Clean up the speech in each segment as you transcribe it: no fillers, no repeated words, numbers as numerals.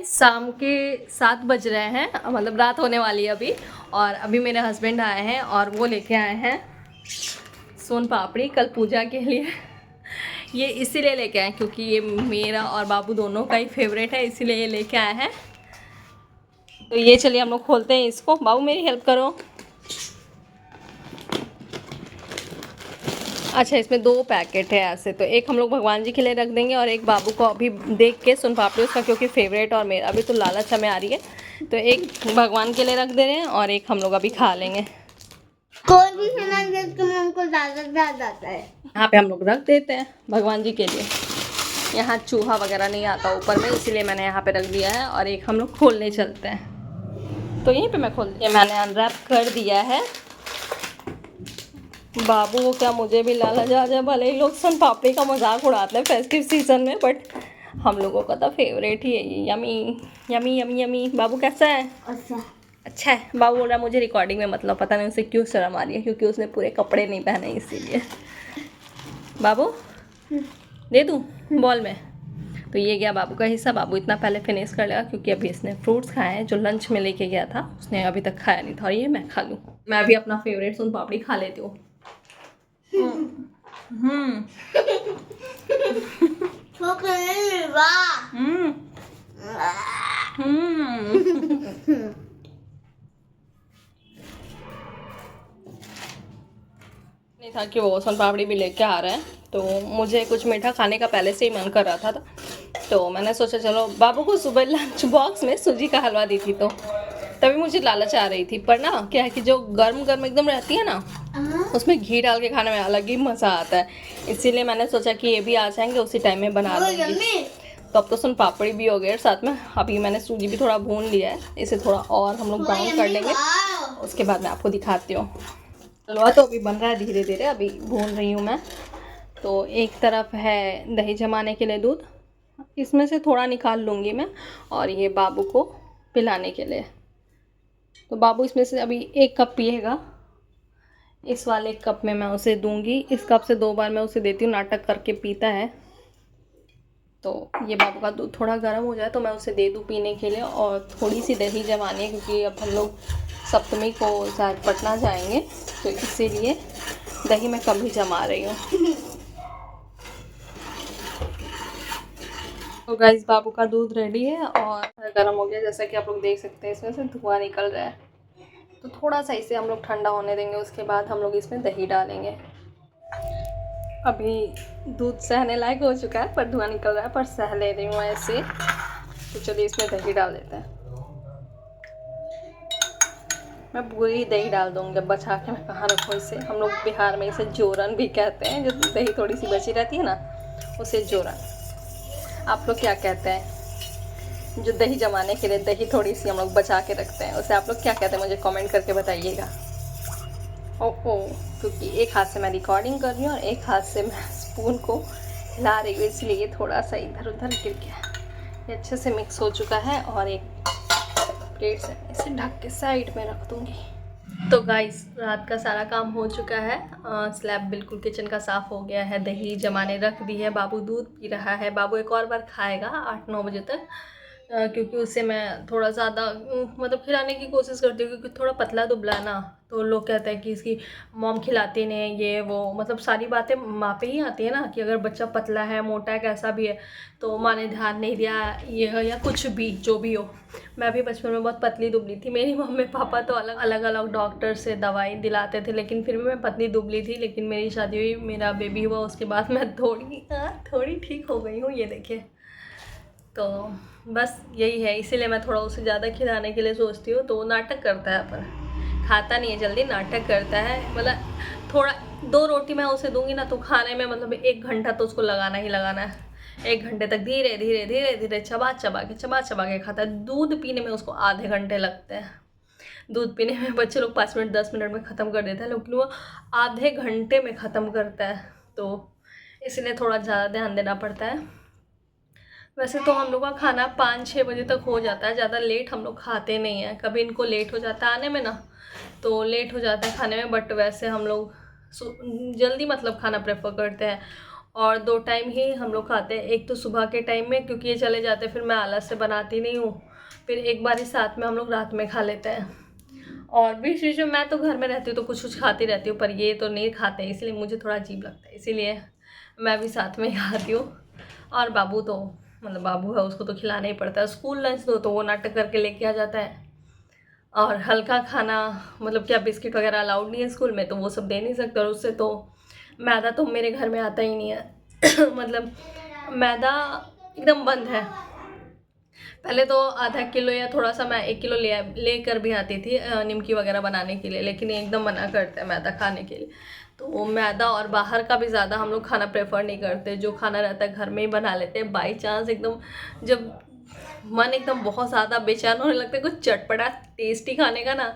शाम के 7 बज रहे हैं, मतलब रात होने वाली है अभी। और अभी मेरे हस्बैंड आए हैं और वो लेके आए हैं सोन पापड़ी कल पूजा के लिए। ये इसीलिए लेके आए क्योंकि ये मेरा और बाबू दोनों का ही फेवरेट है, इसीलिए ये लेके आए हैं। तो ये चलिए हम लोग खोलते हैं इसको। बाबू मेरी हेल्प करो। अच्छा, इसमें 2 पैकेट है ऐसे, तो एक हम लोग भगवान जी के लिए रख देंगे और एक बाबू को अभी देख के सोन पापड़ी उसका क्योंकि फेवरेट और मेरा अभी तो लालच हमें आ रही है, तो एक भगवान के लिए रख दे रहे हैं और एक हम लोग अभी खा लेंगे। कोई भी सामान देख के हमको ज़्यादा जाता है। यहाँ पे हम लोग रख देते हैं भगवान जी के लिए। यहाँ चूहा वगैरह नहीं आता ऊपर में, इसीलिए मैंने यहाँ पे रख दिया है। और एक हम लोग खोलने चलते हैं, तो यहीं पे मैं खोल दिया, मैंने अनरैप कर दिया है। बाबू को क्या मुझे भी लालच आ जाए, भले ही लोग सोन पापड़ी का मजाक उड़ाते हैं फेस्टिव सीजन में, बट हम लोगों का तो फेवरेट ही है ये। Yummy yummy yummy yummy. बाबू कैसा है? अच्छा है। बाबू बोल रहा मुझे रिकॉर्डिंग में मतलब, पता नहीं उसे क्यों शर्म आ रही है, क्योंकि उसने पूरे कपड़े नहीं पहने इसीलिए। बाबू दे दूँ बॉल में? तो ये गया बाबू का हिस्सा। बाबू इतना पहले फिनिश कर लेगा क्योंकि अभी इसने फ्रूट्स खाए हैं जो लंच में लेके गया था, उसने अभी तक खाया नहीं था। और ये मैं खा लूँ, मैं भी अपना फेवरेट सोन पापड़ी खा लेती हूँ। नहीं था कि वो सोन पापड़ी भी लेके आ रहे हैं, तो मुझे कुछ मीठा खाने का पहले से ही मन कर रहा था, तो मैंने सोचा चलो बाबू को सुबह लंच बॉक्स में सूजी का हलवा दी थी, तो तभी मुझे लालच आ रही थी। पर ना क्या है कि जो गर्म गर्म एकदम रहती है ना, उसमें घी डाल के खाने में अलग ही मज़ा आता है, इसीलिए मैंने सोचा कि ये भी आ जाएंगे उसी टाइम में बना लूँगी। तो अब तो सोन पापड़ी भी हो गए साथ में। अभी मैंने सूजी भी थोड़ा भून लिया है, इसे थोड़ा और हम लोग ब्राउन कर लेंगे, उसके बाद मैं आपको दिखाती हूँ। हलवा तो अभी बन रहा है धीरे धीरे, अभी भून रही हूँ मैं। तो एक तरफ है दही जमाने के लिए दूध, इसमें से थोड़ा निकाल लूँगी मैं, और ये बाबू को पिलाने के लिए। तो बाबू इसमें से अभी 1 कप पिएगा, इस वाले कप में मैं उसे दूंगी। इस कप से 2 बार मैं उसे देती हूँ, नाटक करके पीता है। तो ये बाबू का दूध थोड़ा गर्म हो जाए तो मैं उसे दे दूँ पीने के लिए। और थोड़ी सी दही जमानी है क्योंकि अब हम लोग सप्तमी को शायद पटना जाएंगे, तो इसीलिए दही मैं कम ही जमा रही हूँ। तो गाइस बाबू का दूध रेडी है और गर्म हो गया, जैसा कि आप लोग देख सकते हैं इसमें से धुआं निकल रहा है। तो थोड़ा सा इसे हम लोग ठंडा होने देंगे, उसके बाद हम लोग इसमें दही डालेंगे। अभी दूध सहने लायक हो चुका है, पर धुआं निकल रहा है, पर सह ले रही हूँ ऐसे। तो चलिए इसमें दही डाल देते हैं। मैं पूरी दही डाल दूँगी, अब बचा के मैं कहाँ रखूँ इसे। हम लोग बिहार में इसे जोरन भी कहते हैं, जो दही थोड़ी सी बची रहती है ना, उसे जोरन। आप लोग क्या कहते हैं? जो दही जमाने के लिए दही थोड़ी सी हम लोग बचा के रखते हैं, उसे आप लोग क्या कहते हैं मुझे कमेंट करके बताइएगा। ओहो, क्योंकि एक हाथ से मैं रिकॉर्डिंग कर रही हूँ और एक हाथ से मैं स्पून को हिला रही हूँ, इसलिए थोड़ा सा इधर उधर गिर गया। ये अच्छे से मिक्स हो चुका है और एक प्लेट से इसे ढक के साइड में रख दूँगी। तो गाइस रात का सारा काम हो चुका है, स्लैब बिल्कुल किचन का साफ़ हो गया है, दही जमाने रख दी है, बाबू दूध पी रहा है। बाबू एक और बार खाएगा 8-9 बजे तक, क्योंकि उसे मैं थोड़ा ज़्यादा मतलब खिलाने की कोशिश करती हूँ, क्योंकि थोड़ा पतला दुबला ना, तो लोग कहते हैं कि इसकी मॉम खिलाती नहीं है, ये वो, मतलब सारी बातें माँ पे ही आती है ना, कि अगर बच्चा पतला है मोटा है कैसा भी है तो माँ ने ध्यान नहीं दिया ये है या कुछ भी जो भी हो। मैं भी बचपन में बहुत पतली दुबली थी, मेरी मम्मी पापा तो अलग अलग डॉक्टर से दवाई दिलाते थे, लेकिन फिर भी मैं पतली दुबली थी। लेकिन मेरी शादी हुई, मेरा बेबी हुआ, उसके बाद मैं थोड़ी ठीक हो गई हूँ, ये देखिए। तो बस यही है, इसीलिए मैं थोड़ा उसे ज़्यादा खिलाने के लिए सोचती हूँ। तो वो नाटक करता है, पर खाता नहीं है जल्दी, नाटक करता है। मतलब थोड़ा 2 रोटी मैं उसे दूंगी ना, तो खाने में मतलब 1 घंटा तो उसको लगाना ही लगाना है। 1 घंटे तक धीरे धीरे धीरे धीरे चबा चबा के खाता है। दूध पीने में उसको आधे घंटे लगते हैं। दूध पीने में बच्चे लोग 5 मिनट 10 मिनट में ख़त्म कर देते हैं, लेकिन वो आधे घंटे में ख़त्म करता है। तो इसलिए थोड़ा ज़्यादा ध्यान देना पड़ता है। वैसे तो हम लोग का खाना 5-6 बजे तक हो जाता है, ज़्यादा लेट हम लोग खाते नहीं हैं। कभी इनको लेट हो जाता है आने में ना, तो लेट हो जाता है खाने में, बट वैसे हम लोग जल्दी मतलब खाना प्रेफर करते हैं। और 2 टाइम ही हम लोग खाते हैं। एक तो सुबह के टाइम में, क्योंकि ये चले जाते हैं फिर मैं आलस से बनाती नहीं हूँ, फिर एक बार ही साथ में हम लोग रात में खा लेते हैं। और भी चीज़ें मैं तो घर में रहती हूँ तो कुछ कुछ खाती रहती हूँ, पर ये तो नहीं खाते हैं, इसलिए मुझे थोड़ा अजीब लगता है, इसीलिए मैं भी साथ में ही खाती हूँ। और बाबू तो मतलब बाबू है, उसको तो खिलाना ही पड़ता है। स्कूल लंच दो तो वो नाटक करके लेके आ जाता है। और हल्का खाना मतलब क्या बिस्किट वगैरह अलाउड नहीं है स्कूल में, तो वो सब दे नहीं सकते। और उससे तो मैदा तो मेरे घर में आता ही नहीं है मतलब मैदा एकदम बंद है। पहले तो आधा किलो या थोड़ा सा मैं 1 किलो लेकर भी आती थी निमकी वगैरह बनाने के लिए, लेकिन ये एकदम मना करते हैं मैदा खाने के लिए। तो मैदा और बाहर का भी ज़्यादा हम लोग खाना प्रेफर नहीं करते, जो खाना रहता है घर में ही बना लेते हैं। बाई चांस एकदम जब मन एकदम बहुत ज़्यादा बेचैन होने लगता है कुछ चटपटा टेस्टी खाने का ना,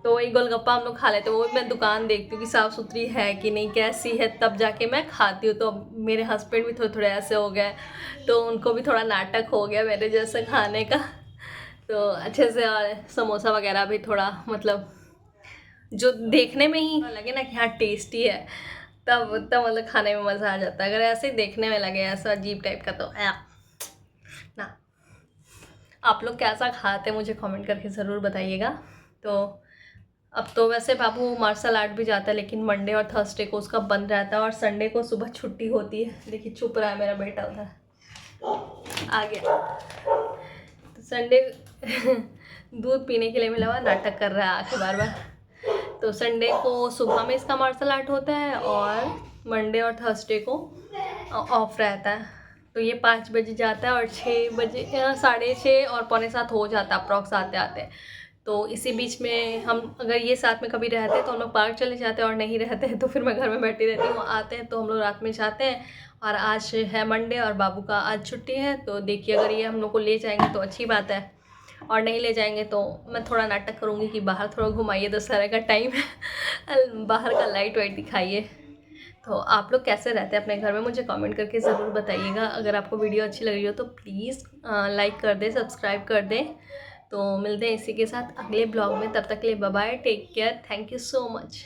तो वही गोलगप्पा हम लोग खा लेते हैं। वो मैं दुकान देखती हूँ कि साफ़ सुथरी है कि नहीं, कैसी है, तब जाके मैं खाती हूँ। तो मेरे हस्बैंड भी थोड़े थोड़े ऐसे हो गए, तो उनको भी थोड़ा नाटक हो गया मेरे जैसे खाने का। तो अच्छे से, और समोसा वगैरह भी थोड़ा मतलब जो देखने में ही लगे ना कि हाँ टेस्टी है, तब मतलब खाने में मज़ा आ जाता है। अगर ऐसे ही देखने में लगे ऐसा अजीब टाइप का तो ना। आप लोग कैसा खाते हैं मुझे कमेंट करके ज़रूर बताइएगा। तो अब तो वैसे बाबू मार्शल आर्ट भी जाता है, लेकिन मंडे और थर्सडे को उसका बंद रहता है, और संडे को सुबह छुट्टी होती है। देखिए चुप रहा है मेरा बेटा, उधर आ गया। तो संडे दूध पीने के लिए मिला हुआ, नाटक कर रहा है आके बार बार। तो संडे को सुबह में इसका मार्शल आर्ट होता है, और मंडे और थर्सडे को ऑफ रहता है। तो ये 5 बजे जाता है और 6 बजे 6:30 और 6:45 हो जाता है अप्रॉक्स आते आते। तो इसी बीच में हम अगर ये साथ में कभी रहते हैं तो हम लोग पार्क चले जाते हैं, और नहीं रहते हैं तो फिर मैं घर में बैठी रहती हूँ। आते हैं तो हम लोग रात में जाते हैं। और आज है मंडे और बाबू का आज छुट्टी है, तो देखिए अगर ये हम लोग को ले जाएंगे तो अच्छी बात है, और नहीं ले जाएंगे तो मैं थोड़ा नाटक करूँगी कि बाहर थोड़ा घुमाइए, दशहरा का टाइम है बाहर का लाइट वाइट दिखाइए। तो आप लोग कैसे रहते हैं अपने घर में मुझे कमेंट करके ज़रूर बताइएगा। अगर आपको वीडियो अच्छी लग रही हो तो प्लीज़ लाइक कर दें, सब्सक्राइब कर दें। तो मिलते हैं इसी के साथ अगले ब्लॉग में, तब तक के लिए bye bye, take care, thank you so much.